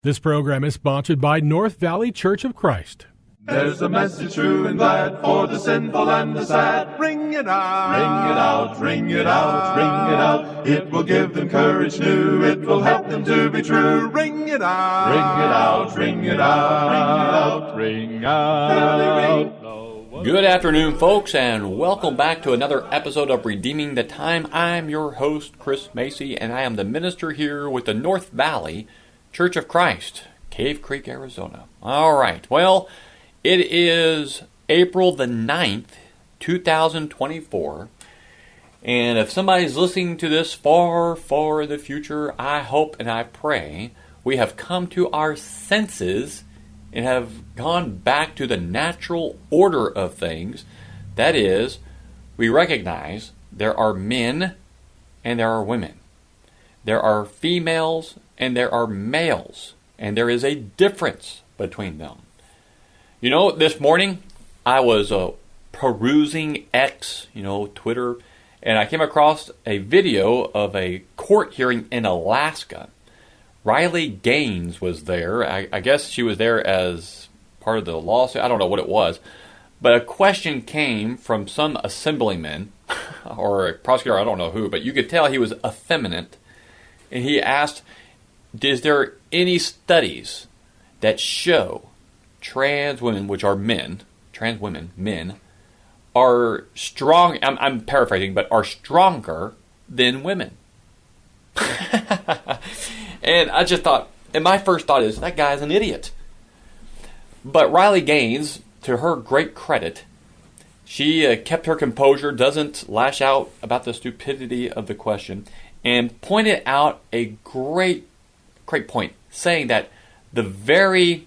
This program is sponsored by North Valley Church of Christ. There's a message true and glad for the sinful and the sad. Ring it out, ring it out, ring it out, ring it out. It will give them courage new. It will help them to be true. Ring it out, ring it out, ring it out, ring it out. Good afternoon, folks, and welcome back to another episode of Redeeming the Time. I'm your host, Chris Macy, and I am the minister here with the North Valley Church of Christ, Cave Creek, Arizona. All right, well, it is April the 9th, 2024, and if somebody's listening to this far, far in the future, I hope and I pray we have come to our senses and have gone back to the natural order of things. That is, we recognize there are men and there are women. There are females and there are males, and there is a difference between them. You know, this morning I was perusing X, Twitter, and I came across a video of a court hearing in Alaska. Riley Gaines was there. I guess she was there as part of the lawsuit. I don't know what it was. But a question came from some assemblyman, or a prosecutor, I don't know who, but you could tell he was effeminate. And he asked, is there any studies that show trans women, which are men, trans women, men, are strong, I'm paraphrasing, but are stronger than women? And I just thought, and my first thought is, that guy's an idiot. But Riley Gaines, to her great credit, she kept her composure, doesn't lash out about the stupidity of the question, and pointed out a great point, saying that the very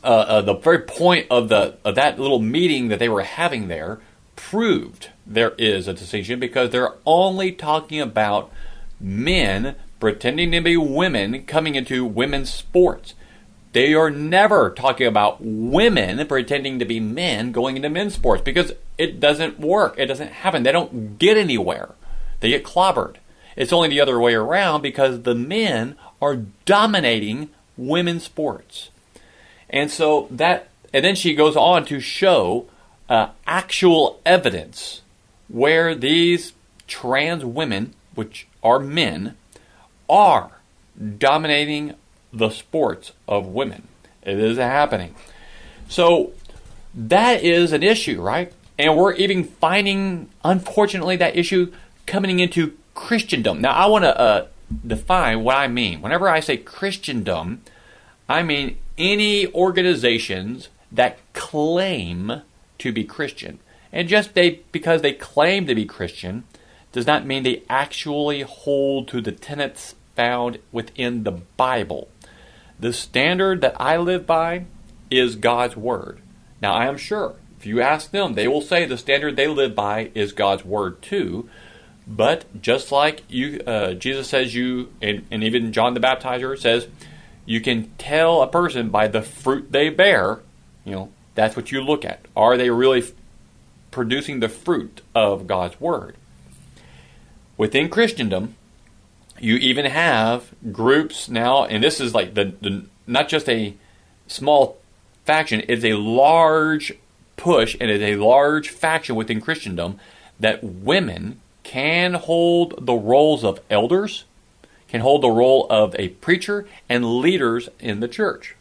point of that little meeting that they were having there proved there is a distinction, because they're only talking about men pretending to be women coming into women's sports. They are never talking about women pretending to be men going into men's sports, because it doesn't work. It doesn't happen. They don't get anywhere. They get clobbered. It's only the other way around, because the men are dominating women's sports. And so and then she goes on to show actual evidence where these trans women, which are men, are dominating the sports of women. It is happening. So that is an issue, right? And we're even finding, unfortunately, that issue coming into Christendom. Now, I want to define what I mean. Whenever I say Christendom, I mean any organizations that claim to be Christian. And just because they claim to be Christian does not mean they actually hold to the tenets found within the Bible. The standard that I live by is God's Word. Now, I am sure if you ask them, they will say the standard they live by is God's Word too. But just like Jesus says and even John the Baptizer says, you can tell a person by the fruit they bear. That's what you look at. Are they really producing the fruit of God's Word? Within Christendom, you even have groups now, and this is like the not just a small faction, it's a large push and it's a large faction within Christendom that women can hold the roles of elders, can hold the role of a preacher and leaders in the church.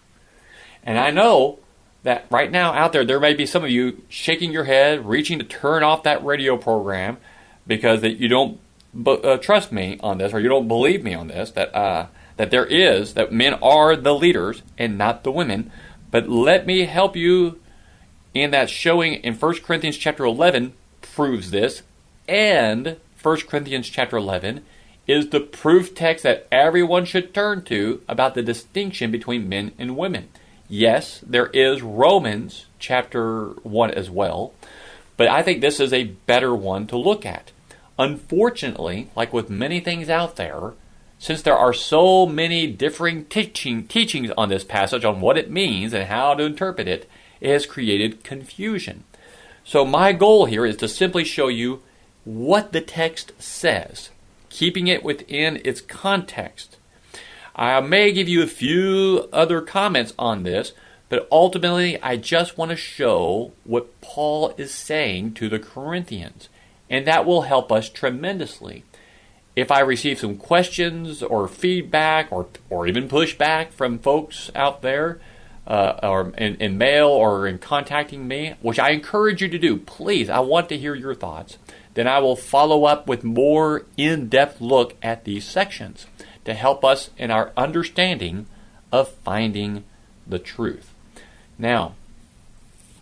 And I know that right now out there may be some of you shaking your head, reaching to turn off that radio program because that you don't trust me on this, or you don't believe me on this, that men are the leaders and not the women. But let me help you in that showing in 1 Corinthians chapter 11 proves this. And 1 Corinthians chapter 11 is the proof text that everyone should turn to about the distinction between men and women. Yes, there is Romans chapter 1 as well, but I think this is a better one to look at. Unfortunately, like with many things out there, since there are so many differing teachings on this passage on what it means and how to interpret it, it has created confusion. So my goal here is to simply show you what the text says, keeping it within its context. I may give you a few other comments on this, but ultimately I just want to show what Paul is saying to the Corinthians, and that will help us tremendously. If I receive some questions or feedback or even pushback from folks out there, or in mail or in contacting me, which I encourage you to do, please, I want to hear your thoughts, then I will follow up with more in-depth look at these sections to help us in our understanding of finding the truth. Now,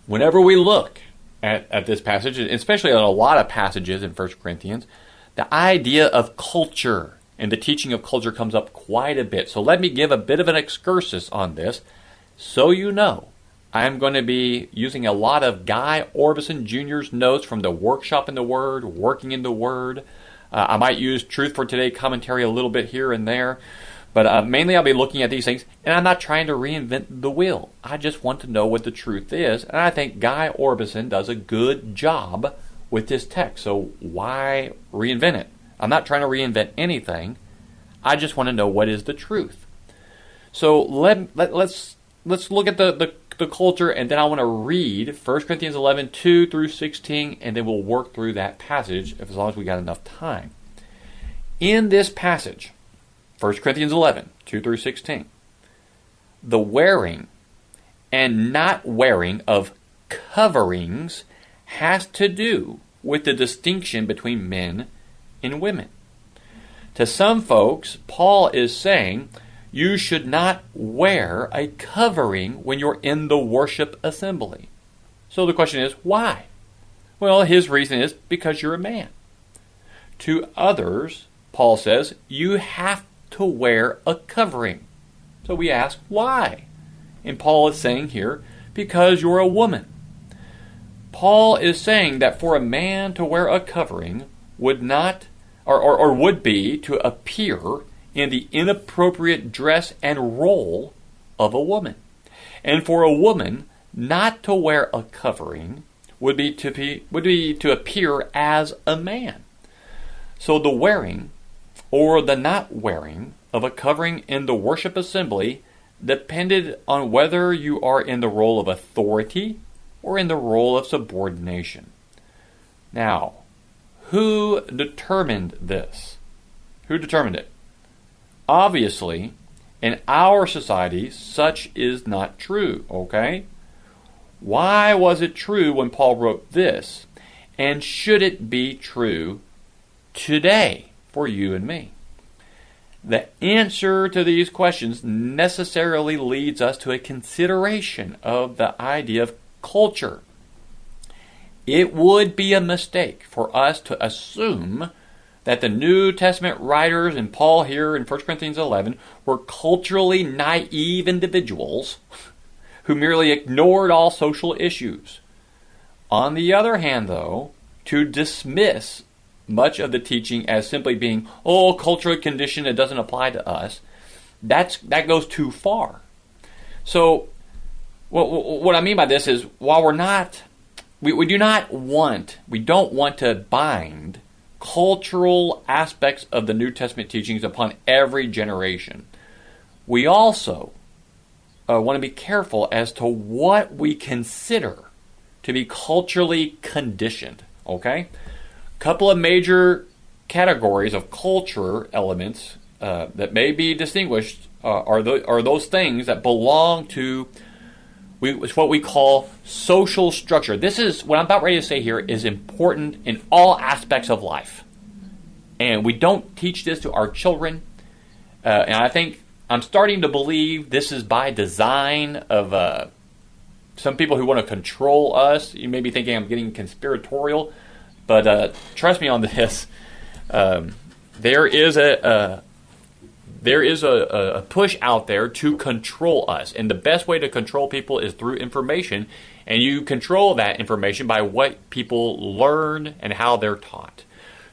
whenever we look at this passage, especially on a lot of passages in 1 Corinthians, the idea of culture and the teaching of culture comes up quite a bit. So let me give a bit of an excursus on this. So you know, I'm going to be using a lot of Guy Orbison Jr.'s notes from the Workshop in the Word, Working in the Word. I might use Truth for Today commentary a little bit here and there. But mainly I'll be looking at these things, and I'm not trying to reinvent the wheel. I just want to know what the truth is, and I think Guy Orbison does a good job with this text. So why reinvent it? I'm not trying to reinvent anything. I just want to know what is the truth. So let's look at the culture, and then I want to read 1 Corinthians 11, 2 through 16, and then we'll work through that passage as long as we got enough time. In this passage, 1 Corinthians 11, 2 through 16, the wearing and not wearing of coverings has to do with the distinction between men and women. To some folks, Paul is saying you should not wear a covering when you're in the worship assembly. So the question is, why? Well, his reason is because you're a man. To others, Paul says, you have to wear a covering. So we ask, why? And Paul is saying here, because you're a woman. Paul is saying that for a man to wear a covering would not, or would be to appear in the inappropriate dress and role of a woman. And for a woman not to wear a covering would be to appear as a man. So the wearing or the not wearing of a covering in the worship assembly depended on whether you are in the role of authority or in the role of subordination. Now, who determined this? Who determined it? Obviously, in our society, such is not true, okay? Why was it true when Paul wrote this? And should it be true today for you and me? The answer to these questions necessarily leads us to a consideration of the idea of culture. It would be a mistake for us to assume that the New Testament writers and Paul here in 1 Corinthians 11 were culturally naive individuals who merely ignored all social issues. On the other hand, though, to dismiss much of the teaching as simply being, cultural condition, it doesn't apply to us, that goes too far. So, what I mean by this is, while we don't want to bind cultural aspects of the New Testament teachings upon every generation, we also want to be careful as to what we consider to be culturally conditioned. Okay? Couple of major categories of culture elements that may be distinguished are those things that belong to what we call social structure. This is what I'm about ready to say here is important in all aspects of life, and we don't teach this to our children. And I think I'm starting to believe this is by design of some people who want to control us. You may be thinking I'm getting conspiratorial. But trust me on this. There is a push out there to control us, and the best way to control people is through information, and you control that information by what people learn and how they're taught.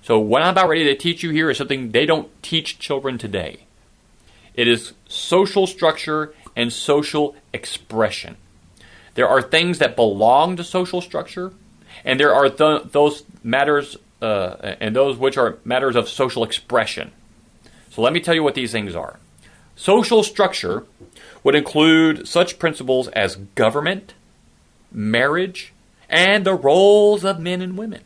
So what I'm about ready to teach you here is something they don't teach children today. It is social structure and social expression. There are things that belong to social structure, and there are those matters, and those which are matters of social expression. So let me tell you what these things are. Social structure would include such principles as government, marriage, and the roles of men and women.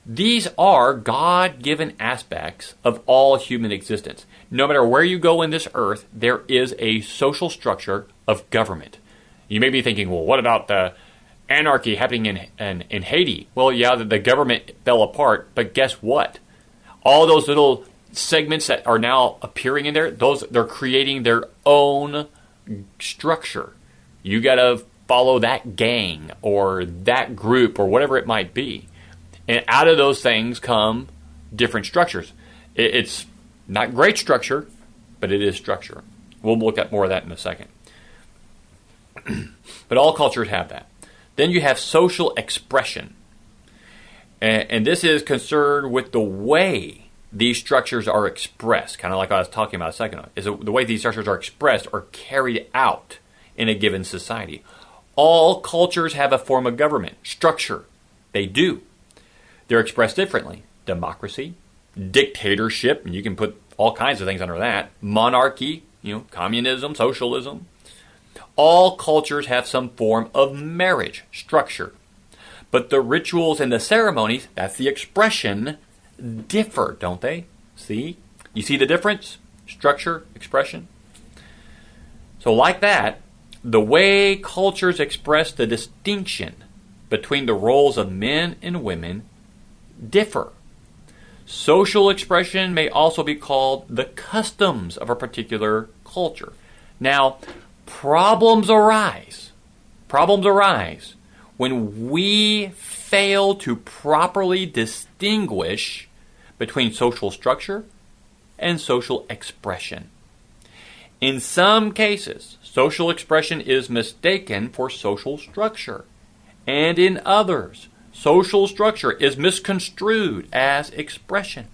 These are God-given aspects of all human existence. No matter where you go in this earth, there is a social structure of government. You may be thinking, well, what about the anarchy happening in Haiti? Well, yeah, the government fell apart, but guess what? All those little segments that are now appearing in there, they're creating their own structure. You got to follow that gang or that group or whatever it might be. And out of those things come different structures. It's not great structure, but it is structure. We'll look at more of that in a second. But all cultures have that. Then you have social expression. And this is concerned with the way these structures are expressed, kind of like I was talking about a second ago, is the way these structures are expressed or carried out in a given society. All cultures have a form of government, structure. They do. They're expressed differently. Democracy, dictatorship, and you can put all kinds of things under that. Monarchy, communism, socialism. All cultures have some form of marriage structure. But the rituals and the ceremonies, that's the expression, differ, don't they? See? You see the difference? Structure, expression. So like that, the way cultures express the distinction between the roles of men and women differ. Social expression may also be called the customs of a particular culture. Now, problems arise when we fail to properly distinguish between social structure and social expression. In some cases, social expression is mistaken for social structure, and in others, social structure is misconstrued as expression.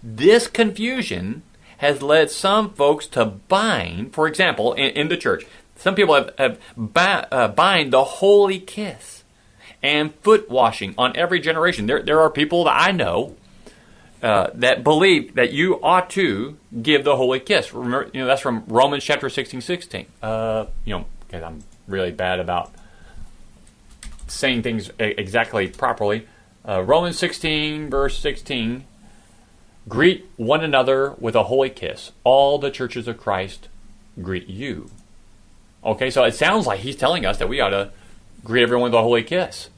This confusion has led some folks to bind, for example, in the church, some people have bind the holy kiss and foot washing on every generation. There are people that I know that believe that you ought to give the holy kiss. Remember, that's from Romans chapter 16:16. Because I'm really bad about saying things exactly properly. Romans 16, verse 16, greet one another with a holy kiss. All the churches of Christ greet you. Okay, so it sounds like he's telling us that we ought to greet everyone with a holy kiss.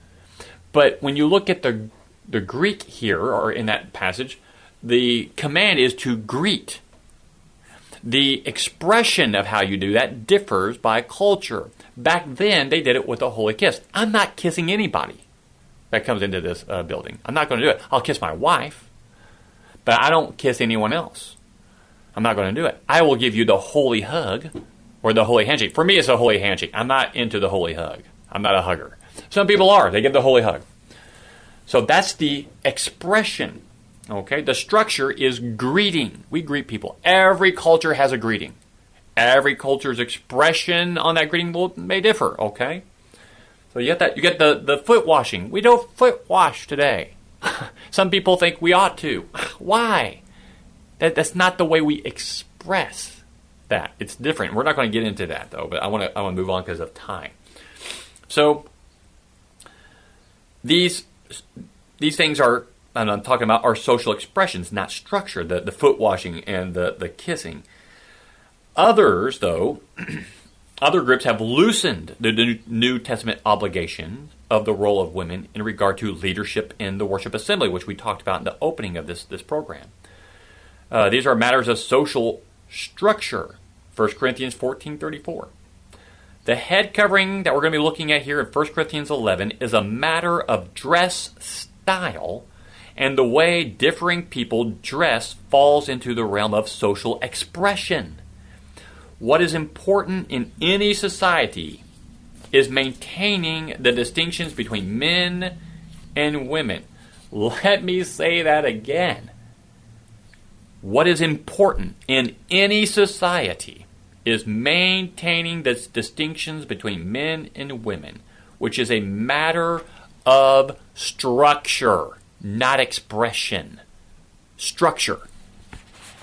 But when you look at the Greek here, or in that passage, the command is to greet. The expression of how you do that differs by culture. Back then, they did it with a holy kiss. I'm not kissing anybody that comes into this building. I'm not going to do it. I'll kiss my wife, but I don't kiss anyone else. I'm not going to do it. I will give you the holy hug or the holy handshake. For me, it's a holy handshake. I'm not into the holy hug. I'm not a hugger. Some people are. They give the holy hug. So that's the expression. Okay? The structure is greeting. We greet people. Every culture has a greeting. Every culture's expression on that greeting may differ. Okay? So you get that. You get the foot washing. We don't foot wash today. Some people think we ought to. Why? That's not the way we express that. It's different. We're not going to get into that though. But I want to move on because of time. So these things are, and I'm talking about, are social expressions, not structure. The foot washing and the kissing. Others, though, other groups have loosened the New Testament obligation of the role of women in regard to leadership in the worship assembly, which we talked about in the opening of this program. These are matters of social structure. 1 Corinthians 14:34. The head covering that we're going to be looking at here in 1 Corinthians 11 is a matter of dress style, and the way differing people dress falls into the realm of social expression. What is important in any society is maintaining the distinctions between men and women. Let me say that again. What is important in any society is maintaining the distinctions between men and women, which is a matter of structure, not expression. Structure.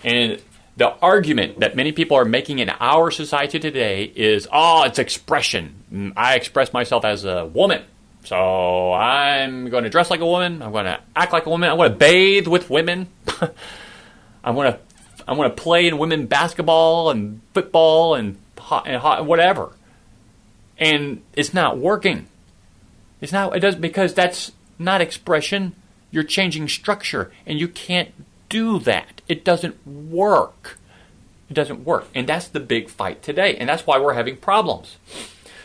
And The argument that many people are making in our society today is, it's expression. I express myself as a woman. So I'm going to dress like a woman. I'm going to act like a woman. I'm going to bathe with women. I'm going to play in women basketball and football and whatever. And it's not working. It does, because that's not expression. You're changing structure, and you can't do that. It doesn't work. It doesn't work. And that's the big fight today. And that's why we're having problems.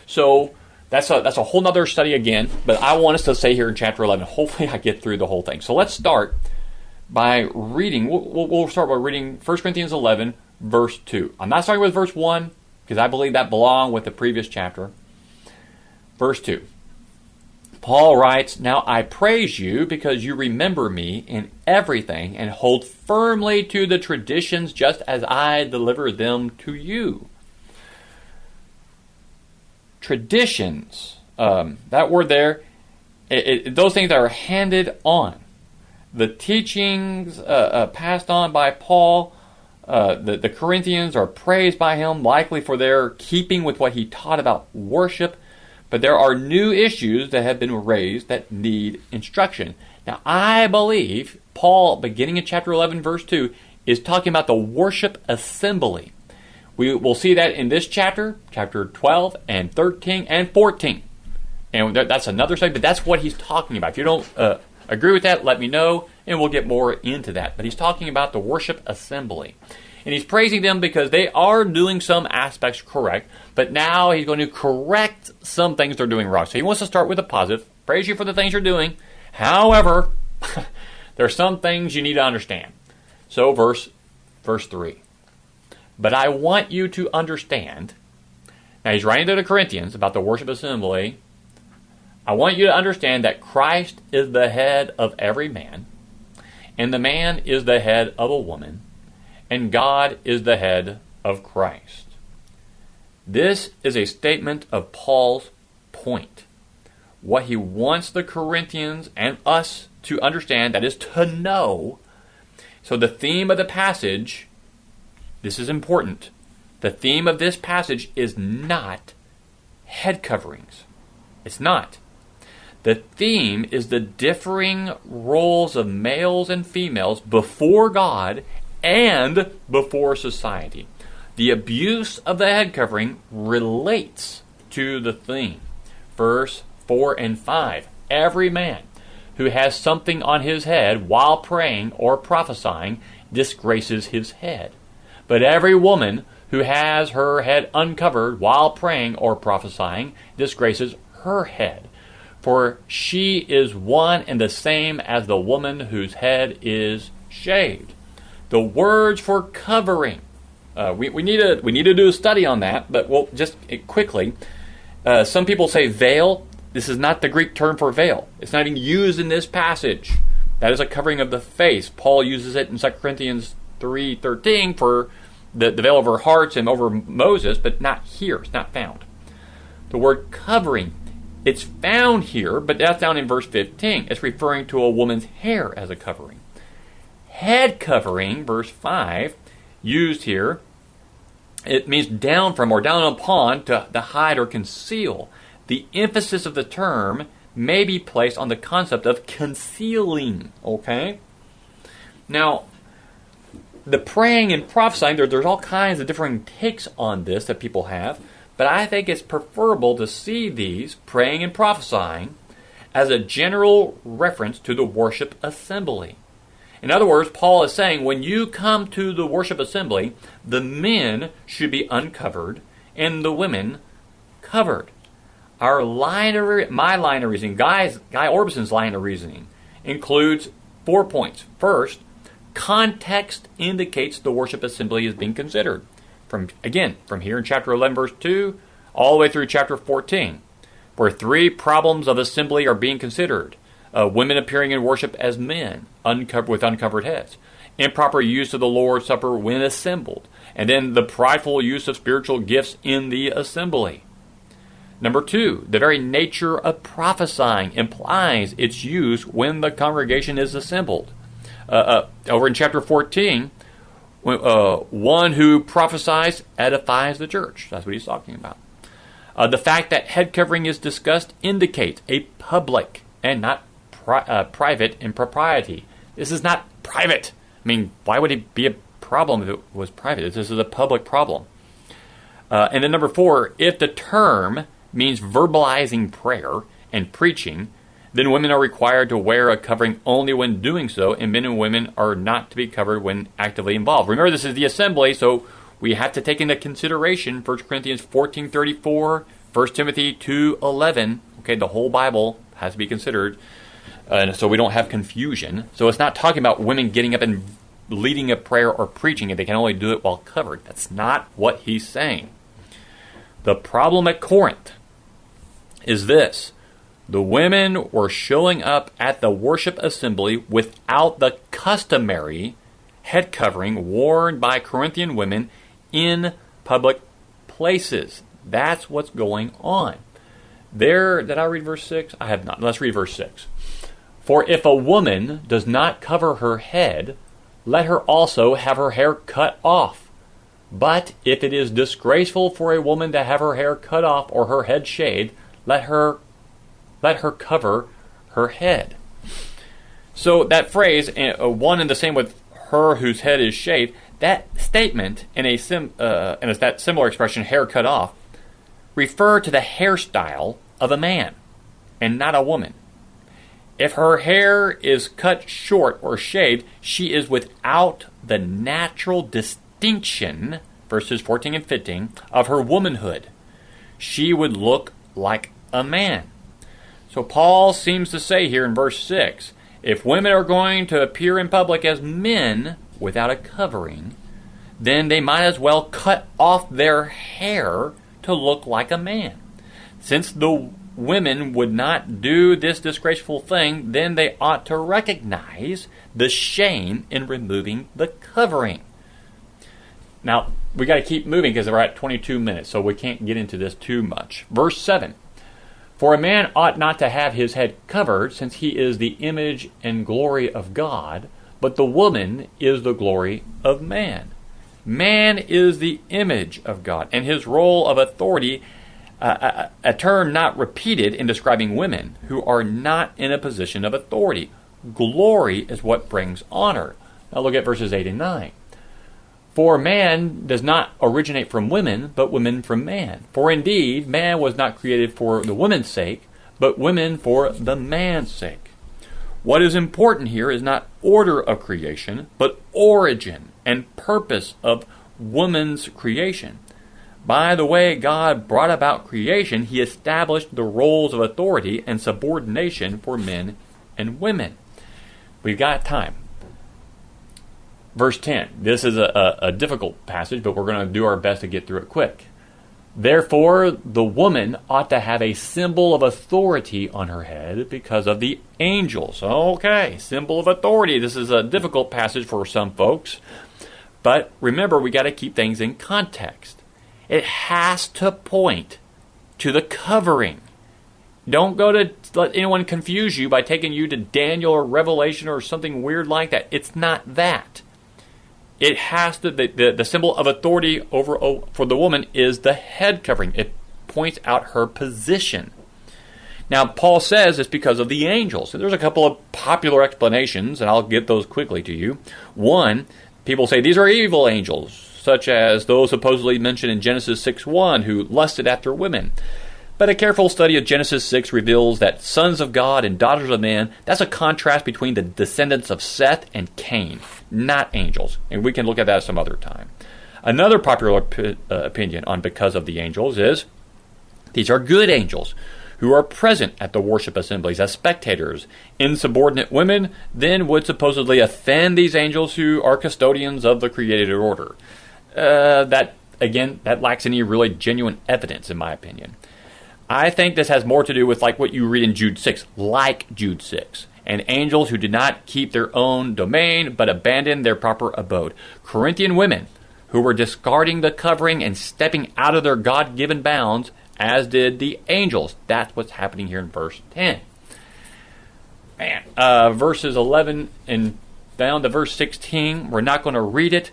So that's a whole nother study again. But I want us to stay here in chapter 11. Hopefully I get through the whole thing. So let's start by reading. We'll start by reading 1 Corinthians 11, verse 2. I'm not starting with verse 1, because I believe that belonged with the previous chapter. Verse 2. Paul writes, "Now I praise you because you remember me in everything and hold firmly to the traditions just as I delivered them to you." Traditions. That word there, those things that are handed on. The teachings passed on by Paul, the Corinthians are praised by him, likely for their keeping with what he taught about worship. But there are new issues that have been raised that need instruction. Now, I believe Paul, beginning in chapter 11, verse 2, is talking about the worship assembly. We will see that in this chapter 12 and 13 and 14. And that's another study, but that's what he's talking about. If you don't agree with that, let me know, and we'll get more into that. But he's talking about the worship assembly. And he's praising them because they are doing some aspects correct, but now he's going to correct some things they're doing wrong. So he wants to start with a positive. Praise you for the things you're doing. However, there are some things you need to understand. So verse 3. But I want you to understand. Now he's writing to the Corinthians about the worship assembly. I want you to understand that Christ is the head of every man, and the man is the head of a woman, and God is the head of Christ. This is a statement of Paul's point. What he wants the Corinthians and us to understand, that is to know. So the theme of the passage, this is important. The theme of this passage is not head coverings. It's not. The theme is the differing roles of males and females before God and before society. The abuse of the head covering relates to the theme. Verse 4 and 5. Every man who has something on his head while praying or prophesying disgraces his head. But every woman who has her head uncovered while praying or prophesying disgraces her head. For she is one and the same as the woman whose head is shaved. The words for covering. We need to do a study on that, but we'll just quickly. Some people say veil. This is not the Greek term for veil. It's not even used in this passage. That is a covering of the face. Paul uses it in 2 Corinthians 3:13 for the veil over hearts and over Moses, but not here. It's not found. The word covering, it's found here, but that's down in verse 15. It's referring to a woman's hair as a covering. Head covering, verse 5, used here, it means down from or down upon, to hide or conceal. The emphasis of the term may be placed on the concept of concealing, okay? Now, the praying and prophesying, there's all kinds of different takes on this that people have, but I think it's preferable to see these, praying and prophesying, as a general reference to the worship assembly. In other words, Paul is saying when you come to the worship assembly, the men should be uncovered and the women covered. My line of reasoning, Guy Orbison's line of reasoning, includes 4 points. First, context indicates the worship assembly is being considered. From here in chapter 11, verse 2, all the way through chapter 14, where 3 problems of assembly are being considered. Women appearing in worship as men, with uncovered heads. Improper use of the Lord's Supper when assembled. And then the prideful use of spiritual gifts in the assembly. Number 2, the very nature of prophesying implies its use when the congregation is assembled. Over in chapter 14, One who prophesies edifies the church. That's what he's talking about. The fact that head covering is discussed indicates a public and not private impropriety. This is not private. I mean, why would it be a problem if it was private? This is a public problem. And then number 4, if the term means verbalizing prayer and preaching, then women are required to wear a covering only when doing so, and men and women are not to be covered when actively involved. Remember, this is the assembly, so we have to take into consideration 1 Corinthians 14:34, 1 Timothy 2:11. Okay, the whole Bible has to be considered, so we don't have confusion. So it's not talking about women getting up and leading a prayer or preaching, and they can only do it while covered. That's not what he's saying. The problem at Corinth is this. The women were showing up at the worship assembly without the customary head covering worn by Corinthian women in public places. That's what's going on. There, did I read verse 6? I have not. Let's read verse 6. For if a woman does not cover her head, let her also have her hair cut off. But if it is disgraceful for a woman to have her hair cut off or her head shaved, let her cover her head. So that phrase, one and the same with her whose head is shaved, that statement and that similar expression, hair cut off, refer to the hairstyle of a man and not a woman. If her hair is cut short or shaved, she is without the natural distinction, verses 14 and 15, of her womanhood. She would look like a man. So Paul seems to say here in verse 6, if women are going to appear in public as men without a covering, then they might as well cut off their hair to look like a man. Since the women would not do this disgraceful thing, then they ought to recognize the shame in removing the covering. Now, we got to keep moving because we're at 22 minutes, so we can't get into this too much. Verse 7. For a man ought not to have his head covered, since he is the image and glory of God, but the woman is the glory of man. Man is the image of God, and his role of authority, a term not repeated in describing women who are not in a position of authority. Glory is what brings honor. Now look at verses 8 and 9. For man does not originate from women, but women from man. For indeed, man was not created for the woman's sake, but women for the man's sake. What is important here is not order of creation, but origin and purpose of woman's creation. By the way God brought about creation, he established the roles of authority and subordination for men and women. We've got time. Verse 10. This is a difficult passage, but we're going to do our best to get through it quick. Therefore, the woman ought to have a symbol of authority on her head because of the angels. Okay, symbol of authority. This is a difficult passage for some folks. But remember, we got to keep things in context. It has to point to the covering. Don't go to let anyone confuse you by taking you to Daniel or Revelation or something weird like that. It's not that. It has to, the symbol of authority for the woman is the head covering. It points out her position. Now, Paul says it's because of the angels. So there's a couple of popular explanations, and I'll get those quickly to you. One, people say these are evil angels, such as those supposedly mentioned in Genesis 6:1, who lusted after women. But a careful study of Genesis 6 reveals that sons of God and daughters of men, that's a contrast between the descendants of Seth and Cain, not angels. And we can look at that some other time. Another popular opinion on because of the angels is these are good angels who are present at the worship assemblies as spectators. Insubordinate women then would supposedly offend these angels who are custodians of the created order. That lacks any really genuine evidence, in my opinion. I think this has more to do with like what you read in Jude 6, like Jude 6. And angels who did not keep their own domain, but abandoned their proper abode. Corinthian women who were discarding the covering and stepping out of their God-given bounds, as did the angels. That's what's happening here in verse 10. Verses 11 and down to verse 16, we're not going to read it.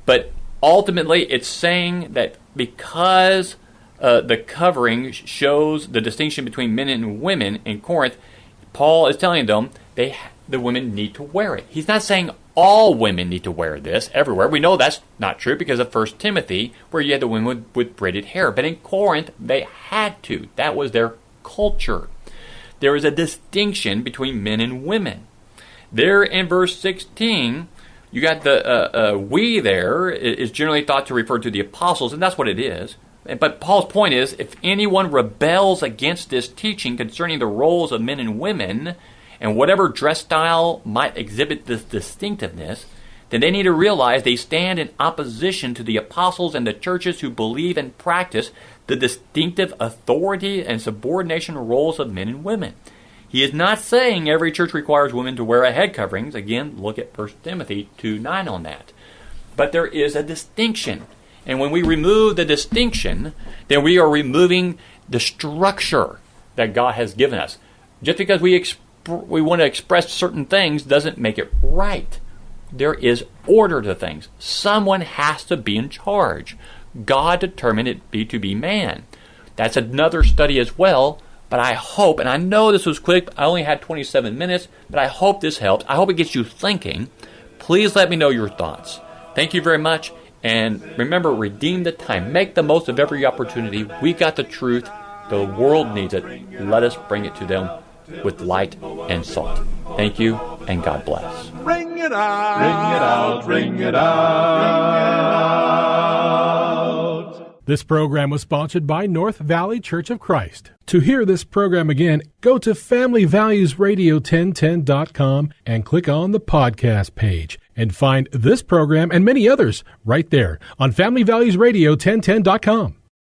But ultimately, it's saying that because the covering shows the distinction between men and women in Corinth, Paul is telling them the women need to wear it. He's not saying all women need to wear this everywhere. We know that's not true because of 1 Timothy, where you had the women with braided hair. But in Corinth, they had to. That was their culture. There is a distinction between men and women. There in verse 16, you got the we there is generally thought to refer to the apostles, and that's what it is. But Paul's point is, if anyone rebels against this teaching concerning the roles of men and women, and whatever dress style might exhibit this distinctiveness, then they need to realize they stand in opposition to the apostles and the churches who believe and practice the distinctive authority and subordination roles of men and women. He is not saying every church requires women to wear a head coverings. Again, look at 1 Timothy 2:9 on that. But there is a distinction. And when we remove the distinction, then we are removing the structure that God has given us. Just because we want to express certain things doesn't make it right. There is order to things. Someone has to be in charge. God determined it to be man. That's another study as well, but I hope, and I know this was quick, I only had 27 minutes, but I hope this helped. I hope it gets you thinking. Please let me know your thoughts. Thank you very much, and remember, redeem the time. Make the most of every opportunity. We got the truth. The world needs it. Let us bring it to them with light and salt. Thank you, and God bless. Ring it out, ring it out, ring it out. This program was sponsored by North Valley Church of Christ. To hear this program again, go to FamilyValuesRadio1010.com and click on the podcast page and find this program and many others right there on FamilyValuesRadio1010.com.